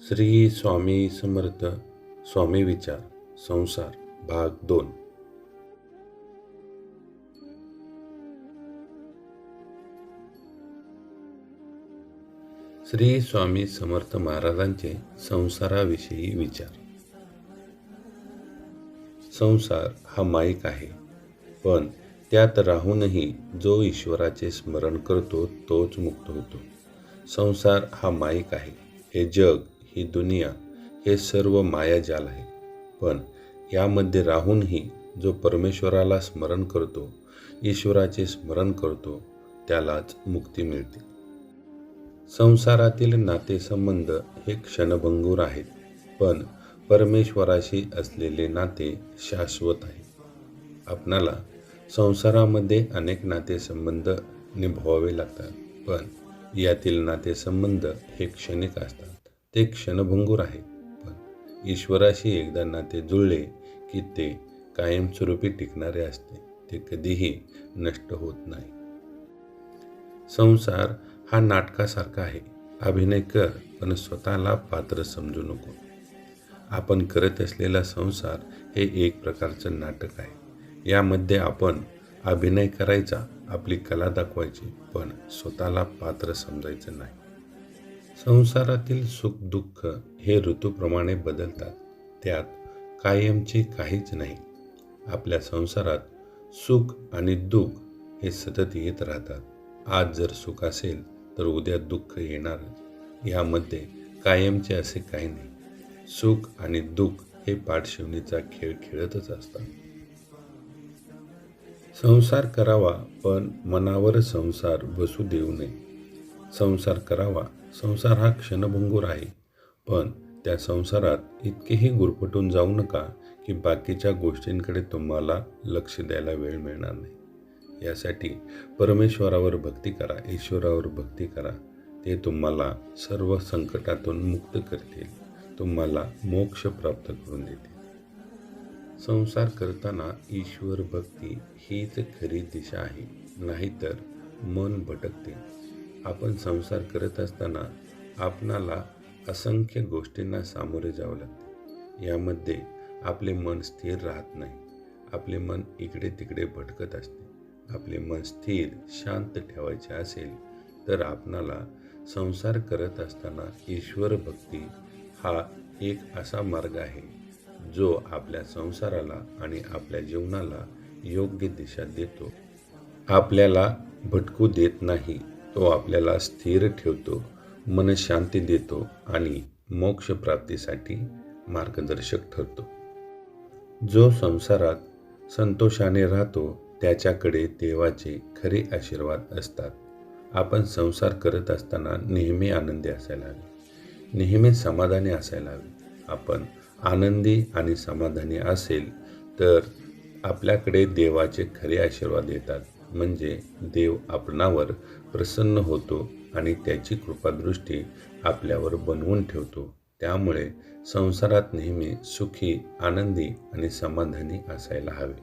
श्री स्वामी समर्थ स्वामी विचार संसार भाग 2. श्री स्वामी समर्थ महाराजांचे संसाराविषयी विचार. संसार हा माईक आहे, पण त्यात राहूनही जो ईश्वराचे स्मरण करतो तोच मुक्त होतो. संसार हा माईक आहे. हे जग, ही दुनिया, हे सर्व मायाजाल आहे, पण यामध्ये राहूनही जो परमेश्वराला स्मरण करतो, ईश्वराचे स्मरण करतो, त्यालाच मुक्ती मिळते. संसारातील नातेसंबंध हे क्षणभंगूर आहेत, पण परमेश्वराशी असलेले नाते शाश्वत आहे. आपणाला संसारामध्ये अनेक नातेसंबंध निभवावे लागतात, पण यातील नातेसंबंध हे क्षणिक असतात. ते क्षणभंगूर आहेत, पण ईश्वराशी एकदा नाते जुळले की ते कायमस्वरूपी टिकणारे असते. ते कधीही नष्ट होत नाही. संसार हा नाटकासारखा आहे. अभिनय कर, पण स्वतःला पात्र समजू नको. आपण करत असलेला संसार हे एक प्रकारचं नाटक आहे. यामध्ये आपण अभिनय करायचा, आपली कला दाखवायची, पण स्वतःला पात्र समजायचं नाही. संसारातील सुख दुःख हे ऋतूप्रमाणे बदलतात. त्यात कायमचे काहीच नाही. आपल्या संसारात सुख आणि दुःख हे सतत येत राहतात. आज जर सुख असेल तर उद्या दुःख येणारच. यामध्ये कायमचे असे काही नाही. सुख आणि दुःख हे पाठशिवणीचा खेळ खेळतच असतात. संसार करावा, पण मनावर संसार बसू देऊ नये. संसार करावा. संसार हा क्षणभंगूर आहे, पण त्या संसारात इतकेही गुरफटून जाऊ नका की बाकीच्या गोष्टींकडे तुम्हाला लक्ष द्यायला वेळ मिळणार नाही. यासाठी परमेश्वरावर भक्ती करा, ईश्वरावर भक्ती करा. ते तुम्हाला सर्व संकटातून मुक्त करतील, तुम्हाला मोक्ष प्राप्त करून देतील. संसार करताना ईश्वर भक्ती हीच खरी दिशा आहे, नाहीतर मन भटकते. आपण संसार करत असताना आपणाला असंख्य गोष्टींना सामोरे जावं लागते. यामध्ये आपले मन स्थिर राहत नाही. आपले मन इकडे तिकडे भटकत असते. आपले मन स्थिर शांत ठेवायचे असेल तर आपणाला संसार करत असताना ईश्वर भक्ती हा एक असा मार्ग आहे जो आपल्या संसाराला आणि आपल्या जीवनाला योग्य दिशा देतो. आपल्याला भटकू देत नाही. तो आपल्याला स्थिर ठेवतो, मनशांती देतो आणि मोक्ष प्राप्तीसाठी मार्गदर्शक ठरतो. जो संसारात संतोषाने राहतो त्याच्याकडे देवाचे खरे आशीर्वाद असतात. आपण संसार करत असताना नेहमी आनंदी असायला हवे, नेहमी समाधानी असायला हवे. आपण आनंदी आणि समाधानी असेल तर आपल्याकडे देवाचे खरे आशीर्वाद येतात. म्हणजे देव आपणावर प्रसन्न होतो आणि त्याची कृपादृष्टी आपल्यावर बनवून ठेवतो. त्यामुळे संसारात नेहमी सुखी, आनंदी आणि समाधानी असायला हवे.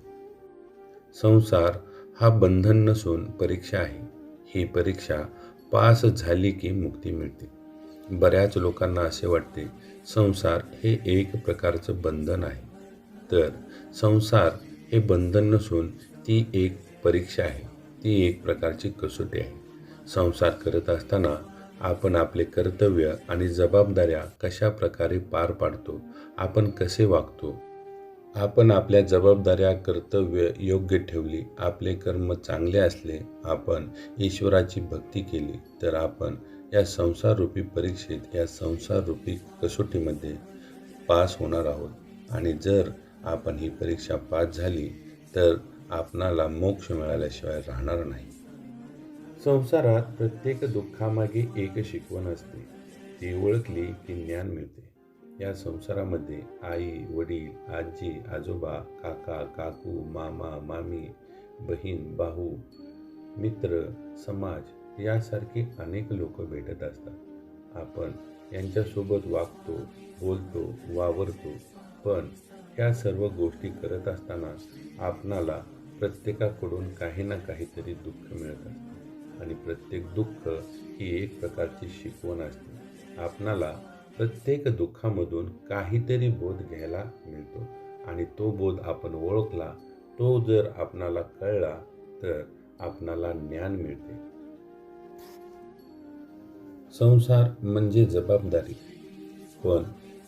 संसार हा बंधन नसून परीक्षा आहे. ही परीक्षा पास झाली की मुक्ती मिळते. बऱ्याच लोकांना असे वाटते संसार हे एक प्रकारचं बंधन आहे, तर संसार हे बंधन नसून ती एक परीक्षा आहे. ती एक प्रकारची कसोटी आहे. संसार करत असताना आपण आपले कर्तव्य आणि जबाबदाऱ्या कशा प्रकारे पार पाडतो, आपण कसे वागतो, आपण आपल्या जबाबदाऱ्या कर्तव्य योग्य ठेवली, आपले कर्म चांगले असले, आपण ईश्वराची भक्ती केली तर आपण या संसाररूपी परीक्षेत, या संसाररूपी कसोटीमध्ये पास होणार आहोत. आणि जर आपण ही परीक्षा पास झाली तर आपणाला मोक्ष मिळाल्याशिवाय राहणार नाही. संसारात प्रत्येक दुःखामागे एक शिकवण असते. ती ओळखली की ज्ञान मिळते. या संसारामध्ये आई, वडील, आजी, आजोबा, काका, काकू, मामा, मामी, बहीण, भाऊ, मित्र, समाज यासारखे अनेक लोक भेटत असतात. आपण यांच्यासोबत वागतो, बोलतो, वावरतो, पण ह्या सर्व गोष्टी करत असताना आपणाला प्रत्येकाकडून काही ना काहीतरी दुःख मिळत असते आणि प्रत्येक दुःख ही एक प्रकारची शिकवण असते. आपणाला प्रत्येक दुःखामधून काहीतरी बोध घ्यायला मिळतो आणि तो बोध आपण ओळखला, तो जर आपणाला कळला तर आपणाला ज्ञान मिळते. संसार म्हणजे जबाबदारी, पण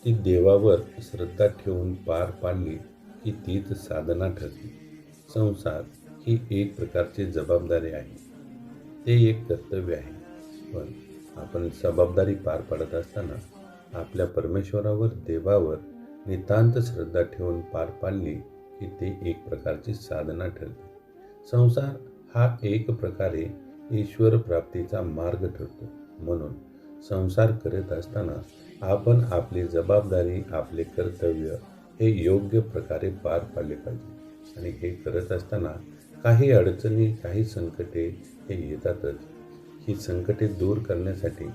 ती देवावर श्रद्धा ठेवून पार पाडली की तीच साधना ठरते. संसार ही एक प्रकारची जबाबदारी आहे, ते एक कर्तव्य आहे. पण आपण जबाबदारी पार पाडत असताना आपल्या परमेश्वरावर, देवावर नितांत श्रद्धा ठेवून पार पाडली की ते एक प्रकारची साधना ठरते. संसार हा एक प्रकारे ईश्वर प्राप्तीचा मार्ग ठरतो. म्हणून संसार करत असताना आपण आपली जबाबदारी, आपले कर्तव्य हे योग्य प्रकारे पार पाडले पाहिजे. आणि हे करत असताना काही अडचणी, काही संकटे हे येतातच. ही संकटे दूर करण्यासाठी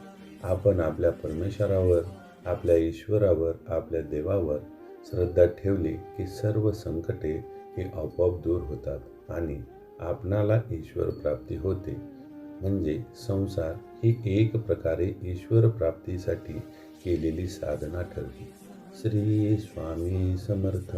आपण आपल्या परमेश्वरावर, आपल्या ईश्वरावर, आपल्या देवावर श्रद्धा ठेवली की सर्व संकटे ही आपोआप दूर होतात आणि आपणाला ईश्वर प्राप्ती होते. म्हणजे संसार ही एक प्रकारे ईश्वर प्राप्तीसाठी केलेली साधना ठरते. श्री स्वामी समर्थ.